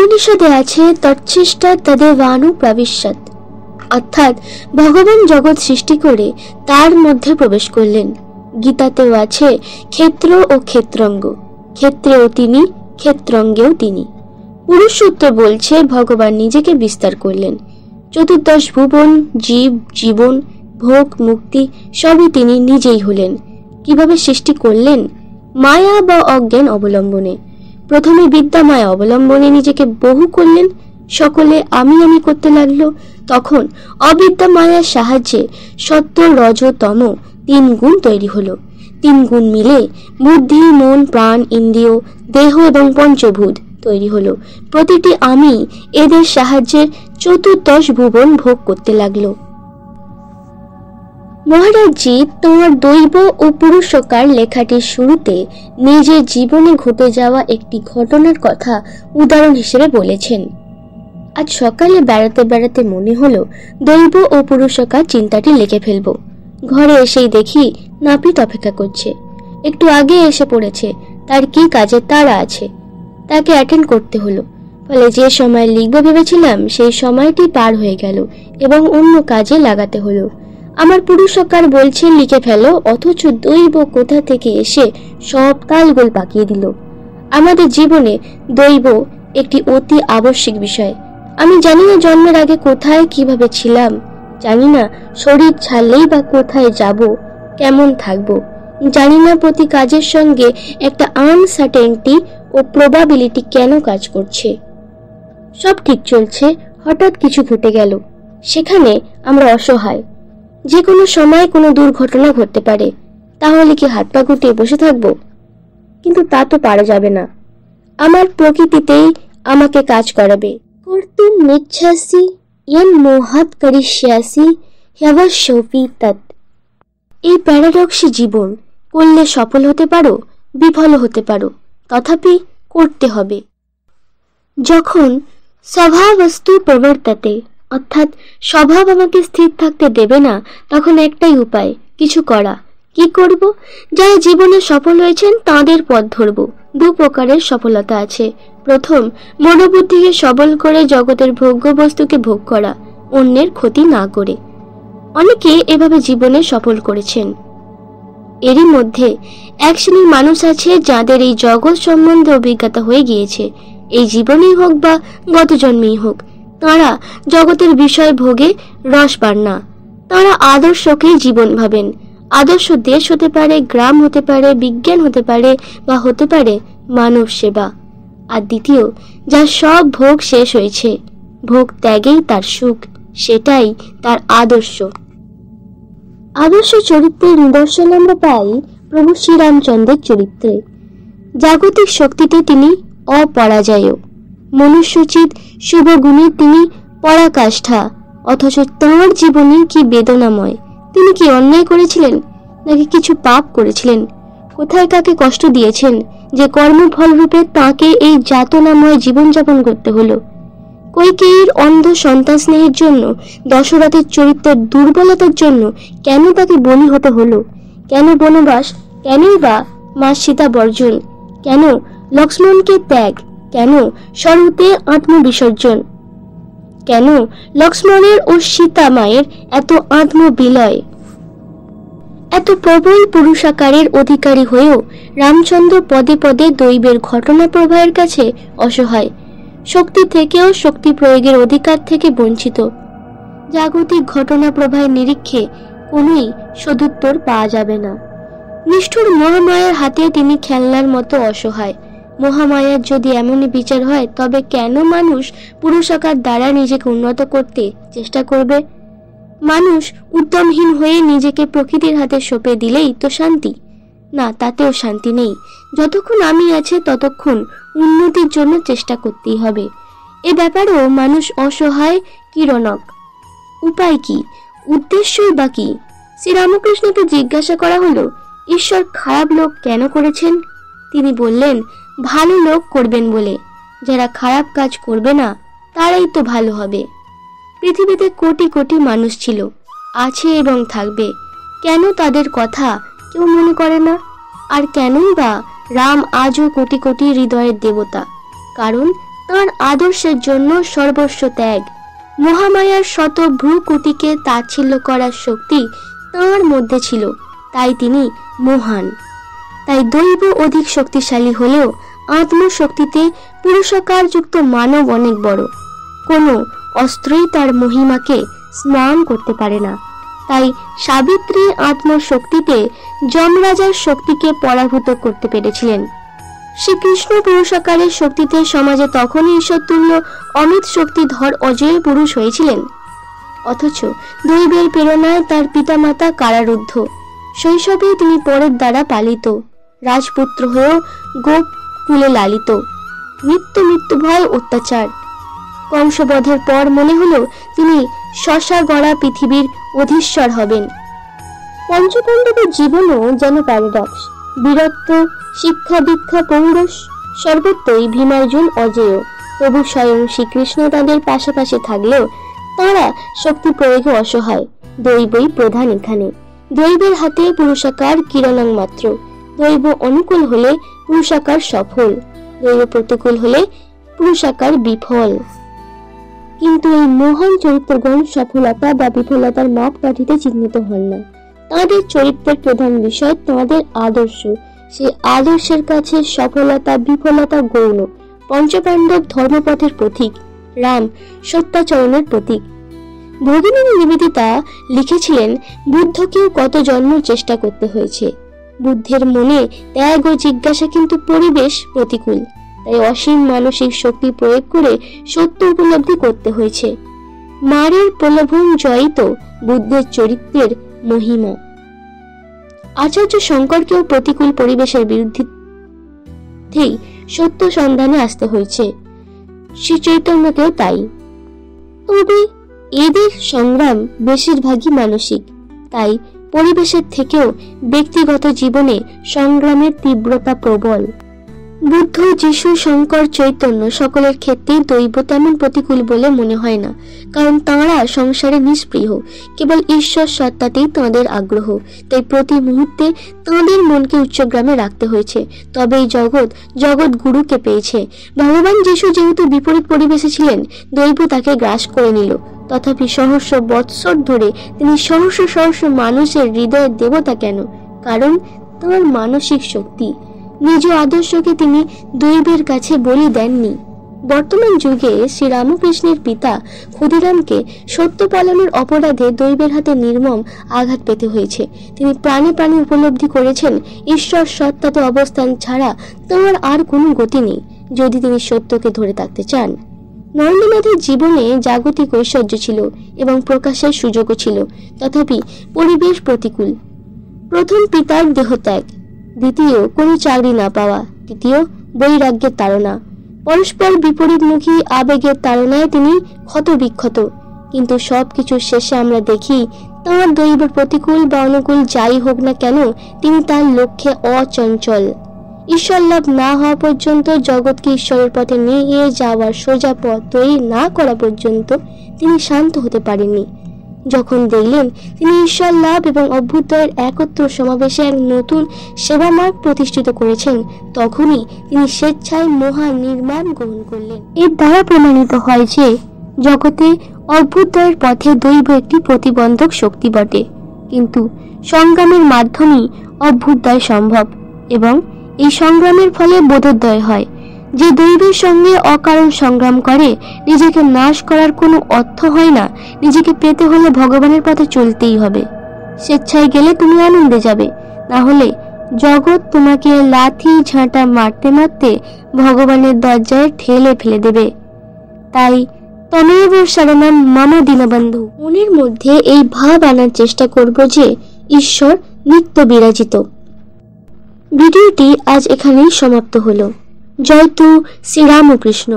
উপনিষদে আছে তচ্ছিষ্টা তদেবানু প্রবিশ্যৎ, অর্থাৎ ভগবান জগৎ সৃষ্টি করে তার মধ্যে প্রবেশ করলেন। গীতাতেও আছে ক্ষেত্র ও ক্ষেত্রঙ্গ, ক্ষেত্রেও তিনি, ক্ষেত্রঙ্গেও তিনি। পুরুষ সূত্র বলছে ভগবান নিজেকে বিস্তার করলেন। চতুর্দশ ভুবন, জীব, জীবন, ভোগ, মুক্তি সবই তিনি নিজেই হলেন। কিভাবে সৃষ্টি করলেন? মায়া বা অজ্ঞান অবলম্বনে। প্রথমে বিদ্যা মায়া অবলম্বনে নিজেকে বহু করলেন, সকলে আমি আমি করতে লাগলো। তখন অবিদ্যা মায়ার সাহায্যে সত্য, রজ, তম 3 গুণ তৈরি হলো। 3 গুণ মিলে বুদ্ধি, মন, প্রাণ, ইন্দ্রিয়, দেহ এবং পঞ্চভূত তৈরি হলো। প্রতিটি আমি এদের সাহায্যে চতুর্দশ ভুবন ভোগ করতে লাগলো। মহারাজজি তোমার দৈব ও পুরুষকার লেখাটির শুরুতে নিজের জীবনে ঘটে যাওয়া একটি ঘটনার কথা উদাহরণ হিসেবে বলেছেন। আজ সকালে বেড়াতে বেড়াতে মনে হলো দৈব ও পুরুষকার চিন্তাটি লিখে ফেলবো। ঘরে এসেই দেখি নাপিত অপেক্ষা করছে। একটু আগে এসে পড়েছে, তার কি কাজের তাড়া আছে, তাকে অ্যাটেন্ড করতে হলো। ফলে যে সময় লিখবো ভেবেছিলাম সেই সময়টি পার হয়ে গেল এবং অন্য কাজে লাগাতে হলো। আমার পুরুষকার বলছে লিখে ফেলো, অথচ দৈব কোথা থেকে এসে সব তালগোল পাকিয়ে দিল। আমাদের জীবনে দৈব একটি অতি আবশ্যিক বিষয়। আমি জানি না জন্মের আগে কোথায় কিভাবে ছিলাম, জানি না শরীর ছাড়লেই বা কোথায় যাব, কেমন থাকব, জানি না প্রতি কাজের সঙ্গে একটা আনসার্টেনটি ও প্রবাবিলিটি কেন কাজ করছে। সব ঠিক চলছে, হঠাৎ কিছু ঘটে গেল, সেখানে আমরা অসহায়। যে কোনো সময় কোনো দুর্ঘটনা ঘটতে পারে, তাহলে কি হাত পা গুটিয়ে বসে থাকবো? কিন্তু তা তো পারা যাবে না। আমার প্রকৃতিতেই আমাকে কাজ করাবে। কর্তুম নিচ্ছাসি ইয়ন মোহাত করিষ্যাসি হ্যবশ্যপি তৎ। এই প্যারাডক্সি জীবন, করলে সফল হতে পারো, বিফল হতে পারো, তথাপি করতে হবে। যখন স্বভাবস্তু প্রবর্ততে, অর্থাৎ স্বভাব আমাকে স্থির থাকতে দেবে না, তখন একটাই উপায়, কিছু করা। কি করব? যারা জীবনে সফল হয়েছেন তাদের পথ ধরব। 2 প্রকারের সফলতা আছে। প্রথম, মনোবুদ্ধিকে সবল করে জগতের ভোগ্য বস্তুকে ভোগ করা, অন্যের ক্ষতি না করে। অনেকে এভাবে জীবনে সফল করেছেন। এরই মধ্যে এক শ্রেণীর মানুষ আছে যাদের এই জগৎ সম্বন্ধে অভিজ্ঞতা হয়ে গিয়েছে, এই জীবনেই হোক বা গত জন্মেই হোক। তাঁরা জগতের বিষয় ভোগে রস পান না। তাঁরা আদর্শকেই জীবন ভাবেন। আদর্শ দেশ হতে পারে, গ্রাম হতে পারে, বিজ্ঞান হতে পারে, বা হতে পারে মানব সেবা। আর দ্বিতীয়, যার সব ভোগ শেষ হয়েছে, ভোগ ত্যাগেই তার সুখ, সেটাই তার আদর্শ। আদর্শ চরিত্রের নিদর্শন আমরা পাই প্রভু শ্রীরামচন্দ্রের চরিত্রে। জাগতিক শক্তিতে তিনি অপরাজেয়, মনুষ্যোচিত শুভ গুণে তিনি পরাকাষ্ঠা। অথচ তাঁর জীবনে কি বেদনাময়! তিনি কি অন্যায় করেছিলেন, নাকি কিছু পাপ করেছিলেন? কোথায় কাকে কষ্ট দিয়েছেন যে কর্মফল রূপে তাঁকে এই যাতনাময় জীবনযাপন করতে হলো? কৈকেয়ীর অন্ধ সন্তান স্নেহের জন্য, দশরথের চরিত্রের দুর্বলতার জন্য কেন তাকে বলি হতে হলো? কেন বনবাস? কেনই বা মা সীতা বর্জন? কেন লক্ষ্মণকে ত্যাগ? কেন শরতে আত্মবিসর্জন? কেন লক্ষ্মণের ও সীতা মায়ের এত আত্মবিলয়? এত প্রবল পুরুষাকারের অধিকারী হয়েও রামচন্দ্র পদে পদে দৈবের ঘটনা প্রবাহের কাছে অসহায়, শক্তি থেকেও শক্তি প্রয়োগের অধিকার থেকে বঞ্চিত। জাগতিক ঘটনা প্রবাহের নিরীক্ষে কোনোই সদুত্তর পাওয়া যাবে না। নিষ্ঠুর মহামায়ার হাতে তিনি খেলনার মতো অসহায়। মহামায়ার যদি এমনই বিচার হয়, তবে কেন মানুষ পুরুষাকার দ্বারা নিজেকে উন্নত করতে চেষ্টা করবে? মানুষ উদ্যমহীন হয়ে নিজেকে প্রকৃতির হাতে সঁপে দিলেই তো শান্তি? না, তাতেও শান্তি নেই। যতক্ষণ আমি আছে ততক্ষণ উন্নতির জন্য চেষ্টা করতেই হবে। এ ব্যাপারেও মানুষ অসহায়, কিরণক। উপায় কি? উদ্দেশ্যই বা কি? শ্রীরামকৃষ্ণকে জিজ্ঞাসা করা হলো, ঈশ্বর খারাপ লোক কেন করেছেন? তিনি বললেন, ভালো লোক করবেন বলে। যারা খারাপ কাজ করবে না তারাই তো ভালো হবে। পৃথিবীতে কোটি কোটি মানুষ ছিল, আছে এবং থাকবে। কেন তাদের কথা কেউ মনে করে না? আর কেনই বা রাম আজও কোটি কোটি হৃদয়ের দেবতা? কারণ তাঁর আদর্শের জন্য সর্বস্ব ত্যাগ। মহামায়ার শত ভ্রুকুটিকে তাচ্ছিল্য করার শক্তি তাঁর মধ্যে ছিল, তাই তিনি মহান। তাই দৈব অধিক শক্তিশালী হলেও আত্মশক্তিতে পুরুষকারযুক্ত মানব অনেক বড়। কোনো অস্ত্রই তার মহিমাকে স্নান করতে পারে না। তাই সাবিত্রী আত্মশক্তিতে যমরাজার শক্তিকে পরাভূত করতে পেরেছিলেন। শ্রীকৃষ্ণ পুরুষকারের শক্তিতে সমাজে তখনই ঈশ্বরতুল্য অমিত শক্তিধর অজয় পুরুষ হয়েছিলেন। অথচ দৈবের প্রেরণায় তার পিতামাতা কারারুদ্ধ। শৈশবেই তিনি পরের দ্বারা পালিত, রাজপুত্র হয়েও গোপকুলে লালিত। মৃত্যু ভয় অত্যাচার। কংসবধের পর মনে হলো তিনি শশা গড়া পৃথিবীর অধীশ্বর হবেন। পঞ্চপাণ্ডবের জীবনও যেন প্যারাডক্স। বীরত্ব, শিক্ষা, দীক্ষা, পৌরষ সর্বত্রই ভীমার্জুন অজেয়। তবু স্বয়ং শ্রীকৃষ্ণ তাদের পাশাপাশি থাকলেও তাঁরা শক্তি প্রয়োগে অসহায়। দৈবই প্রধান এখানে। দৈবের হাতে পুরুষাকার কিরণাং মাত্র। দৈব অনুকূল হলে পুরুষাকার সফল, দৈব প্রতিকূল হলে পুরুষাকার বিফল। কিন্তু এই মহান চরিত্রগণ সফলতা বা বিফলতার মাপকাঠিতে চিহ্নিত হন না। তাঁদের চরিত্রের প্রধান বিষয় তাঁদের আদর্শ। সেই আদর্শের কাছে সফলতা বিফলতা গৌণ। পঞ্চপাণ্ডব ধর্মপথের প্রতীক, রাম সত্যাচরণের প্রতীক। ভগিনী নিবেদিতা লিখেছিলেন, বুদ্ধকেও কত জন্ম চেষ্টা করতে হয়েছে। বুদ্ধের মনে ত্যাগ ও জিজ্ঞাসা, কিন্তু পরিবেশ প্রতিকূল। তাই অসীম মানসিক শক্তি প্রয়োগ করে সত্য উপলব্ধি করতে হয়েছে। মারের প্রলোভন জয়িত বুদ্ধের চরিত্রের মহিমা। আচার্য শঙ্করকেও প্রতিকূল পরিবেশের বিরুদ্ধেই সত্য সন্ধানে আসতে হয়েছে, শ্রী চৈতন্যকেও তাই। তবে এদের সংগ্রাম বেশিরভাগই মানসিক, তাই পরিবেশের থেকেও ব্যক্তিগত জীবনে সংগ্রামের তীব্রতা প্রবল। বুদ্ধ, যিশু, শঙ্কর, চৈতন্য সকলের ক্ষেত্রেই দৈব তেমন প্রতিকূল বলে মনে হয় না, কারণ তাঁরা সংসারে নিষ্পৃহ। কেবল ঈশ্বর সত্তাতেই তাঁদের আগ্রহ। তাই প্রতি মুহূর্তে তাঁদের মনকে উচ্চগ্রামে রাখতে হয়েছে। তবেই জগৎ গুরুকে পেয়েছে। ভগবান যিশু যেহেতু বিপরীত পরিবেশে ছিলেন, দৈব তাকে গ্রাস করে নিল। তথাপি সহস্র বৎসর ধরে তিনি সহস্র মানুষের হৃদয়ের দেবতা কেন? কারণ তাঁর মানসিক শক্তি। নিজ আদর্শকে তিনি দৈবের কাছে বলি দেননি। বর্তমান যুগে শ্রীরামকৃষ্ণের পিতা ক্ষুদিরামকে সত্য পালনের অপরাধে দৈবের হাতে নির্মম আঘাত পেতে হয়েছে। তিনি প্রাণে প্রাণে উপলব্ধি করেছেন ঈশ্বর সত্তাতে অবস্থান ছাড়া তাঁর আর কোনো গতি নেই, যদি তিনি সত্যকে ধরে থাকতে চান। নরেন্দ্রনাথের জীবনে জাগতিক ঐশ্বর্য ছিল এবং প্রকাশের সুযোগও ছিল, তথাপি পরিবেশ প্রতিকূল। প্রথম পিতার দেহত্যাগ, দ্বিতীয় কোনো চাকরি না পাওয়া, তৃতীয় বৈরাগ্যের তাড়না। পরস্পর বিপরীতমুখী আবেগের তাড়নায় তিনি ক্ষতবিক্ষত। কিন্তু সবকিছুর শেষে আমরা দেখি তাঁর দৈব প্রতিকূল বা অনুকূল যাই হোক না কেন, তিনি তার লক্ষ্যে অচঞ্চল। ঈশ্বর লাভ না হওয়া পর্যন্ত, জগৎকে ঈশ্বরের পথে নিয়ে যাওয়ার সোজা পথ তৈরি না করা পর্যন্ত তিনি শান্ত হতে পারেননি। যখন দেখলেন তিনি ঈশ্বর লাভ এবং অভ্যুদয়ের একত্র সমাবেশে এক নতুন সেবা মার্গ প্রতিষ্ঠিত করেছেন, তখনই তিনি স্বেচ্ছায় মহা নির্মাণ গ্রহণ করলেন। এর দ্বারা প্রমাণিত হয় যে জগতে অভ্যুদয়ের পথে দৈব একটি প্রতিবন্ধক শক্তি বটে, কিন্তু সংগ্রামের মাধ্যমেই অভ্যুদয় সম্ভব এবং এই সংগ্রামের ফলে বোধোদয় হয়। যে দৈবের সঙ্গে অকারণ সংগ্রাম করে, নিজেকে নাশ করার কোনো অর্থ হয় না। নিজেকে পেতে হলে ভগবানের পথে চলতেই হবে। স্বেচ্ছায় গেলে তুমি আনন্দে যাবে, না হলে জগৎ তোমাকে লাথি ঝাঁটা মারতে মারতে ভগবানের দরজায় ঠেলে ফেলে দেবে। তাই তমেব শরণম মম দীনবন্ধু, মনের মধ্যে এই ভাব আনার চেষ্টা করব যে ঈশ্বর নিত্য বিরাজিত। ভিডিওটি আজ এখানেই সমাপ্ত হলো। জয় তু শ্রীরামকৃষ্ণ।